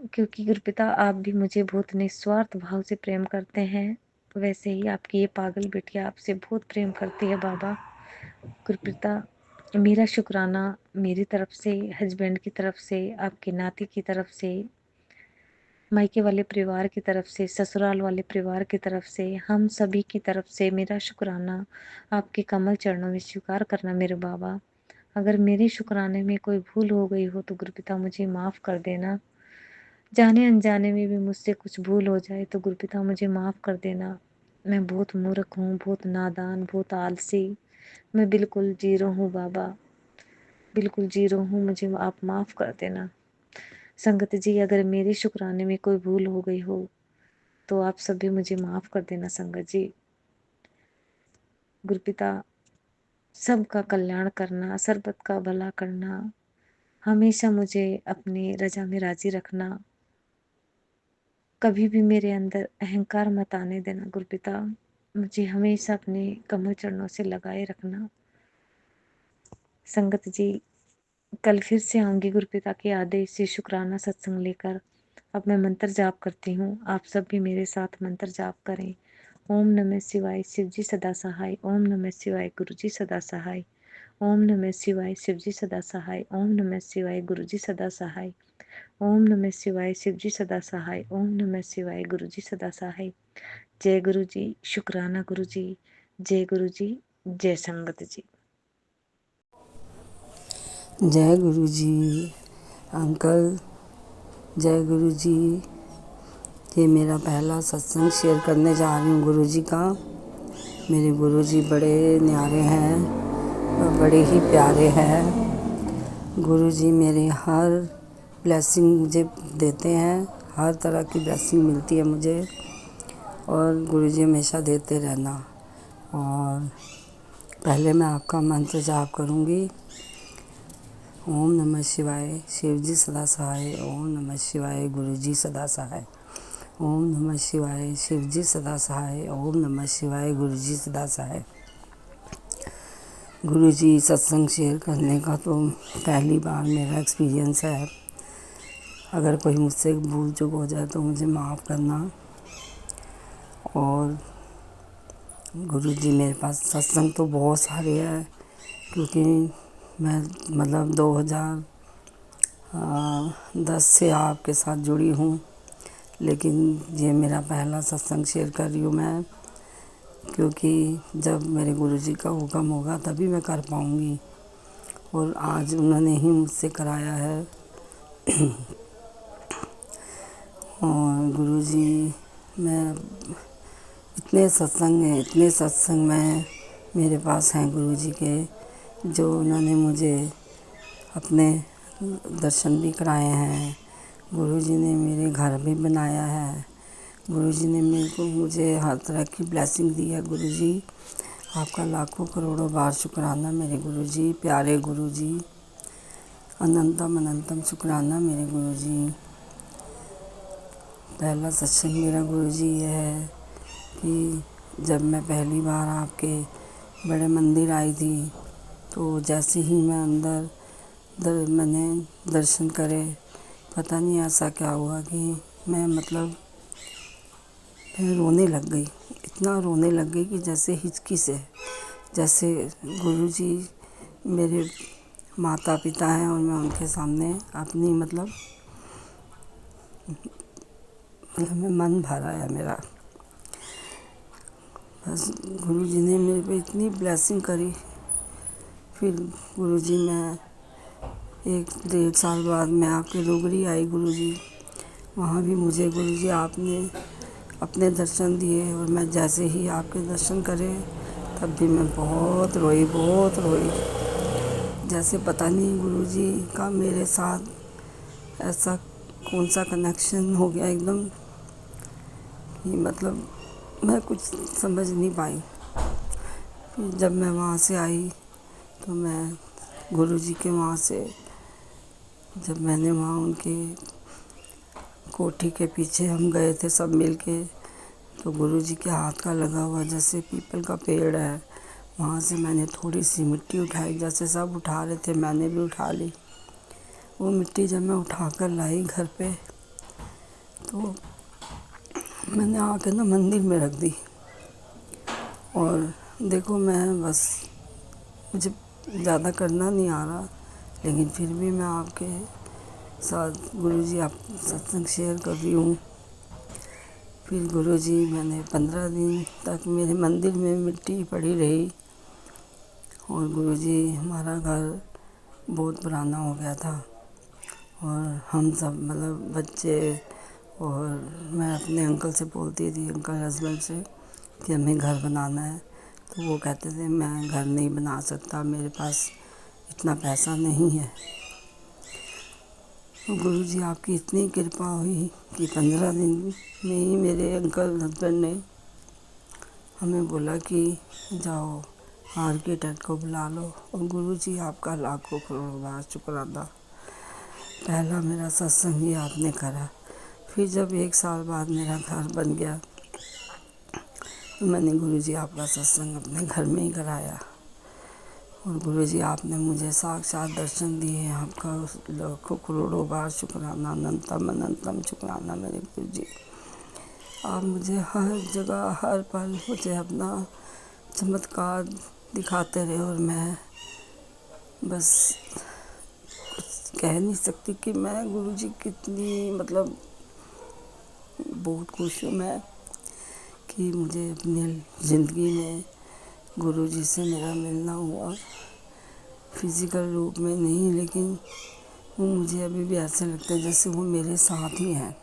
क्योंकि गुरुपिता आप भी मुझे बहुत निस्वार्थ भाव से प्रेम करते हैं, वैसे ही आपकी ये पागल बिटिया आपसे बहुत प्रेम करती है बाबा। गुरुपिता मेरा शुक्राना मेरी तरफ से, हस्बैंड की तरफ से, आपके नाती की तरफ से, मायके वाले परिवार की तरफ से, ससुराल वाले परिवार की तरफ से, हम सभी की तरफ से मेरा शुक्राना आपके कमल चरणों में स्वीकार करना मेरे बाबा। अगर मेरे शुक्राने में कोई भूल हो गई हो तो गुरुपिता मुझे माफ़ कर देना। जाने अनजाने में भी मुझसे कुछ भूल हो जाए तो गुरुपिता मुझे माफ़ कर देना। मैं बहुत मूर्ख हूँ, बहुत नादान, बहुत आलसी, मैं बिल्कुल जीरो हूँ बाबा, बिल्कुल जीरो हूँ, मुझे आप माफ़ कर देना। संगत जी अगर मेरे शुक्राने में कोई भूल हो गई हो तो आप सभी मुझे माफ़ कर देना संगत जी। गुरुपिता सबका कल्याण करना, सर्बत का भला करना, हमेशा मुझे अपनी रजा में राजी रखना, कभी भी मेरे अंदर अहंकार मत आने देना गुरुपिता, मुझे हमेशा अपने कमल चरणों से लगाए रखना। संगत जी कल फिर से आऊंगी गुरुपिता के आदेश से शुक्राना सत्संग लेकर। अब मैं मंत्र जाप करती हूँ, आप सब भी मेरे साथ मंत्र जाप करें। ओम नमः शिवाय, शिव जी सदा सहाय। ओम नमः शिवाय, गुरु जी सदा सहाय। ओम नमः शिवाय, शिव जी सदा सहाय। ओम नमः शिवाय, गुरु जी सदा सहाय। ओम नमः शिवाय, शिव जी सदा सहाय। ओम नमः शिवाय, गुरु जी सदा सहाय। जय गुरु जी, शुक्राना गुरु जी, जय गुरु जी, जय संगत जी। जय गुरु जी अंकल, जय गुरु जी। ये मेरा पहला सत्संग शेयर करने जा रही हूँ गुरु जी का। मेरे गुरु जी बड़े न्यारे हैं और बड़े ही प्यारे हैं। गुरु जी मेरे हर ब्लेसिंग मुझे देते हैं, हर तरह की ब्लेसिंग मिलती है मुझे, और गुरु जी हमेशा देते रहना। और पहले मैं आपका मंत्र जाप करूँगी। ओम नमः शिवाय, शिव जी सदा सहाय। ओम नमः शिवाय, गुरु जी सदा सहाय। ओम नमः शिवाय, शिव जी सदा सहाय। ओम नमः शिवाय, गुरु जी सदा सहाय। गुरु जी सत्संग शेयर करने का तो पहली बार मेरा एक्सपीरियंस है। अगर कोई मुझसे भूल चूक हो जाए तो मुझे माफ़ करना। और गुरु जी मेरे पास सत्संग तो बहुत सारे हैं, क्योंकि मैं मतलब 2010 से आपके साथ जुड़ी हूँ, लेकिन ये मेरा पहला सत्संग शेयर कर रही हूँ मैं, क्योंकि जब मेरे गुरु जी का हुक्म होगा तभी मैं कर पाऊँगी, और आज उन्होंने ही मुझसे कराया है। और गुरु जी मैं इतने सत्संग में मेरे पास हैं गुरु जी के, जो उन्होंने मुझे अपने दर्शन भी कराए हैं। गुरु जी ने मेरे घर भी बनाया है। गुरु जी ने मुझे हर तरह की ब्लेसिंग दी है। गुरु जी आपका लाखों करोड़ों बार शुक्राना मेरे गुरु जी, प्यारे गुरु जी, अनंतम अनंतम शुक्राना मेरे गुरु जी। पहला सत्संग मेरा गुरु जी ये है कि जब मैं पहली बार आपके बड़े मंदिर आई थी, तो जैसे ही मैं अंदर मैंने दर्शन करे, पता नहीं ऐसा क्या हुआ कि मैं रोने लग गई। इतना रोने लग गई कि जैसे हिचकी से, जैसे गुरु जी मेरे माता पिता हैं और मैं उनके सामने अपनी में मन भरा है मेरा। बस गुरु जी ने मेरे पे इतनी ब्लेसिंग करी। फिर गुरु जी मैं 1-1.5 साल बाद मैं आपके डोगरी आई गुरु जी। वहाँ भी मुझे गुरु जी आपने अपने दर्शन दिए, और मैं जैसे ही आपके दर्शन करे तब भी मैं बहुत रोई। जैसे पता नहीं गुरु जी का मेरे साथ ऐसा कौन सा कनेक्शन हो गया एकदम, कि मैं कुछ समझ नहीं पाई। फिर जब मैं वहाँ से आई तो मैं गुरु जी के वहाँ से, जब मैंने वहाँ उनके कोठी के पीछे हम गए थे सब मिल के, तो गुरु जी के हाथ का लगा हुआ जैसे पीपल का पेड़ है, वहाँ से मैंने थोड़ी सी मिट्टी उठाई। जैसे सब उठा रहे थे मैंने भी उठा ली। वो मिट्टी जब मैं उठा कर लाई घर पे, तो मैंने आके मंदिर में रख दी। और देखो मुझे ज़्यादा करना नहीं आ रहा, लेकिन फिर भी मैं आपके साथ गुरु जी आप सत्संग शेयर कर रही हूँ। फिर गुरु जी मैंने 15 दिन तक मेरे मंदिर में मिट्टी पड़ी रही, और गुरु जी हमारा घर बहुत पुराना हो गया था, और हम सब बच्चे, और मैं अपने अंकल से बोलती थी, अंकल हस्बैंड से, कि हमें घर बनाना है। तो वो कहते थे मैं घर नहीं बना सकता, मेरे पास इतना पैसा नहीं है। तो गुरु जी आपकी इतनी कृपा हुई कि 15 दिन में ही मेरे अंकल हस्बैंड ने हमें बोला कि जाओ आर्किटेक्ट को बुला लो। और गुरु जी आपका लाखों करोड़ों बार शुक्राना। पहला मेरा सत्संग ही आपने करा। फिर जब 1 साल बाद मेरा घर बन गया, तो मैंने गुरु जी आपका सत्संग अपने घर में ही कराया। और गुरुजी आपने मुझे साक्षात दर्शन दिए, आपका लाखों करोड़ों बार शुक्राना, अनंतम अनंतम शुक्राना मेरे गुरुजी। आप मुझे हर जगह हर पल मुझे अपना चमत्कार दिखाते रहे और मैं बस कुछ कह नहीं सकती कि मैं गुरुजी कितनी मतलब बहुत खुश हूँ मैं कि मुझे अपनी ज़िंदगी में गुरुजी से मेरा मिलना हुआ। फिज़िकल रूप में नहीं, लेकिन वो मुझे अभी भी ऐसे लगता है जैसे वो मेरे साथ ही हैं।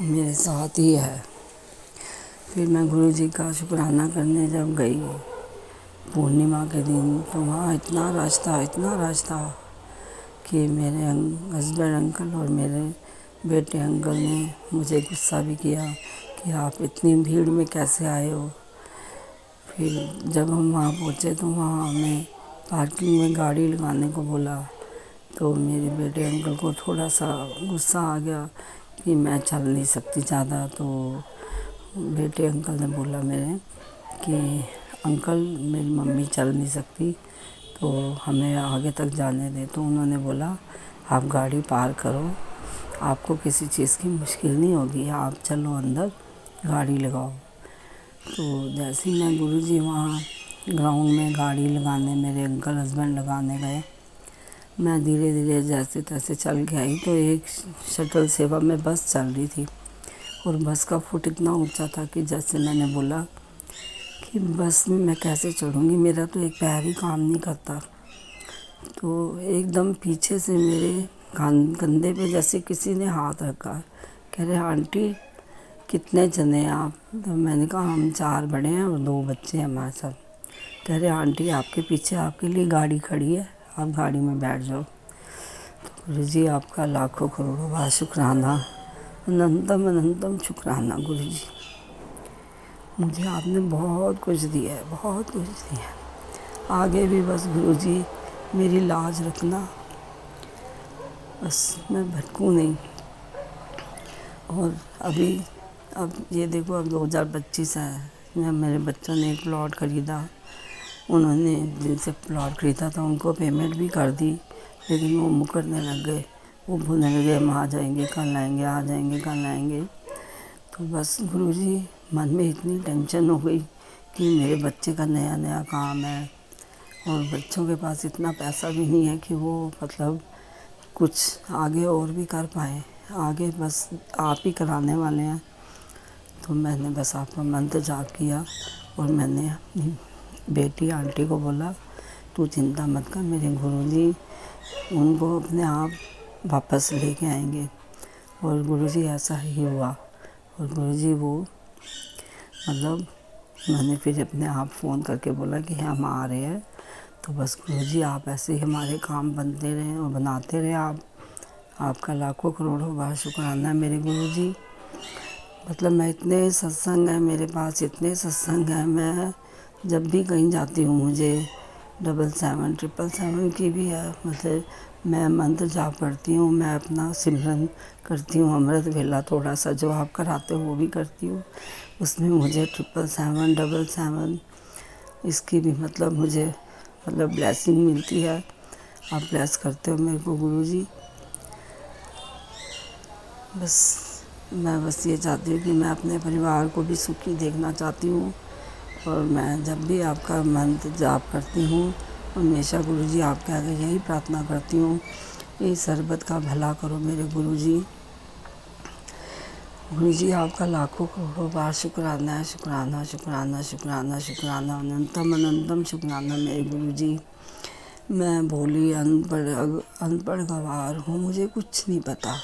मेरे साथ ही है। फिर मैं गुरुजी का शुक्राना करने जब गई पूर्णिमा के दिन, तो वहाँ इतना रश था कि मेरे हस्बैंड अंकल और मेरे बेटे अंकल ने मुझे गुस्सा भी किया कि आप इतनी भीड़ में कैसे आए हो। फिर जब हम वहाँ पहुँचे तो वहाँ हमें पार्किंग में गाड़ी लगाने को बोला, तो मेरे बेटे अंकल को थोड़ा सा गुस्सा आ गया कि मैं चल नहीं सकती ज़्यादा। तो बेटे अंकल ने बोला मेरे कि अंकल मेरी मम्मी चल नहीं सकती तो हमें आगे तक जाने दें। तो उन्होंने बोला आप गाड़ी पार करो, आपको किसी चीज़ की मुश्किल नहीं होगी, आप चलो अंदर गाड़ी लगाओ। तो जैसे ही मैं गुरुजी वहाँ ग्राउंड में गाड़ी लगाने मेरे अंकल हस्बैंड लगाने गए, मैं धीरे धीरे जैसे तैसे चल के आई तो एक शटल सेवा में बस चल रही थी और बस का फुट इतना ऊंचा था कि जैसे मैंने बोला कि बस में मैं कैसे चढ़ूँगी, मेरा तो एक पैर ही काम नहीं करता। तो एकदम पीछे से मेरे कंधे पे जैसे किसी ने हाथ रखा, कह रहे आंटी कितने जने आप। तो मैंने कहा हम 4 बड़े हैं और 2 बच्चे हैं हमारे साथ। कह रहे आंटी आपके पीछे आपके लिए गाड़ी खड़ी है, आप गाड़ी में बैठ जाओ। तो गुरुजी आपका लाखों करोड़ों बार शुक्राना, अनंतम अनंतम शुक्राना गुरुजी। मुझे आपने बहुत कुछ दिया है, बहुत कुछ दिया है। आगे भी बस गुरुजी मेरी लाज रखना, बस मैं भटकूँ नहीं। और अब ये देखो अब 2025 है, मेरे बच्चों ने एक प्लॉट ख़रीदा, उन्होंने जिनसे प्लॉट ख़रीदा था उनको पेमेंट भी कर दी, लेकिन वो मुकरने लग गए, वो बोलने लगे हम आ जाएंगे कल आएंगे, आ जाएंगे कल आएंगे। तो बस गुरुजी मन में इतनी टेंशन हो गई कि मेरे बच्चे का नया नया काम है और बच्चों के पास इतना पैसा भी नहीं है कि वो मतलब कुछ आगे और भी कर पाएँ, आगे बस आप ही कराने वाले हैं। तो मैंने बस आपका मंत्र जाप किया और मैंने अपनी बेटी आंटी को बोला तू चिंता मत कर, मेरे गुरुजी उनको अपने आप वापस लेके आएंगे। और गुरुजी ऐसा ही हुआ और गुरुजी वो मतलब मैंने फिर अपने आप फ़ोन करके बोला कि हम आ रहे हैं। तो बस गुरुजी आप ऐसे ही हमारे काम बनते रहें और बनाते रहें। आपका लाखों करोड़ों बार शुक्राना है मेरे गुरुजी। मतलब मैं इतने सत्संग हैं मेरे पास, इतने सत्संग हैं, मैं जब भी कहीं जाती हूँ मुझे 77 777 की भी है। मतलब मैं मंत्र जाप करती हूँ, मैं अपना सिमरन करती हूँ, अमृत वेला थोड़ा सा जो आप कराते हो वो भी करती हूँ। उसमें मुझे 777 777 इसकी भी मतलब मुझे मतलब ब्लेसिंग मिलती है। आप ब्लेस करते हो मेरे को गुरुजी। मैं बस ये चाहती हूँ कि मैं अपने परिवार को भी सुखी देखना चाहती हूँ। और मैं जब भी आपका मंत्र जाप करती हूँ हमेशा गुरुजी आपके आगे यही प्रार्थना करती हूँ कि सरबत का भला करो मेरे गुरुजी। गुरुजी आपका लाखों करोड़ों बार शुक्राना है, शुक्राना शुक्राना शुक्राना शुक्राना, अनंतम अनंतम शुक्राना मेरे गुरुजी। मैं भोली अनपढ़ गवार हूँ, मुझे कुछ नहीं पता।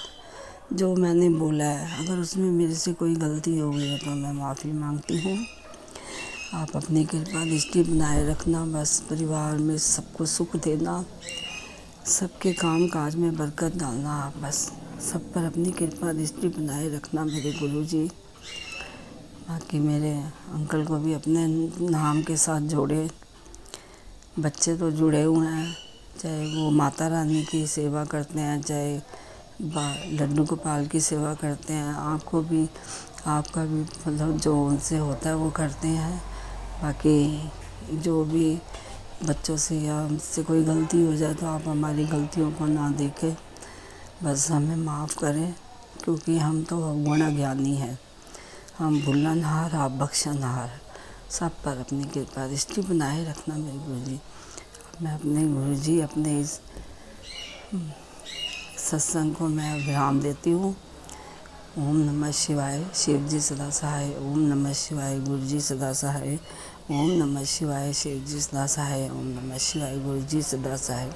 जो मैंने बोला है अगर उसमें मेरे से कोई गलती हो गई है तो मैं माफ़ी मांगती हूँ। आप अपनी कृपा दृष्टि बनाए रखना, बस परिवार में सबको सुख देना, सबके काम काज में बरकत डालना। आप बस सब पर अपनी कृपा दृष्टि बनाए रखना मेरे गुरुजी। बाकी मेरे अंकल को भी अपने नाम के साथ जोड़े, बच्चे तो जुड़े हुए हैं चाहे वो माता रानी की सेवा करते हैं, चाहे लड्डू गोपाल की सेवा करते हैं, आपका भी मतलब जो उनसे होता है वो करते हैं। बाकी जो भी बच्चों से या हमसे कोई गलती हो जाए तो आप हमारी गलतियों को ना देखें, बस हमें माफ़ करें, क्योंकि हम तो गुण अज्ञानी हैं। हम भूलनहार, आप बख्शनहार। सब पर अपनी कृपा दृष्टि बनाए रखना मेरे गुरुजी। मैं अपने गुरुजी, अपने इस सत्संग को मैं विराम देती हूँ। ओम नमः शिवाय, शिव जी सदा सहाय। ओम नमः शिवाय, गुरुजी सदा सहाय। ओम नमः शिवाय, शिव जी सदा सहाय। ओम नमः शिवाय, गुरुजी सदा सहाय।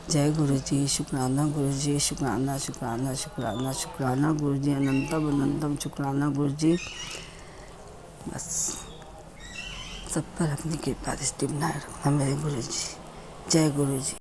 जय गुरुजी, शुक्राना गुरुजी, शुक्राना शुक्राना शुक्राना शुक्राना गुरुजी, अनंतम अनंतम शुक्राना गुरुजी। बस सब पर अपनी कृपा दृष्टि बनाए रखना मेरे गुरुजी। जय गुरुजी।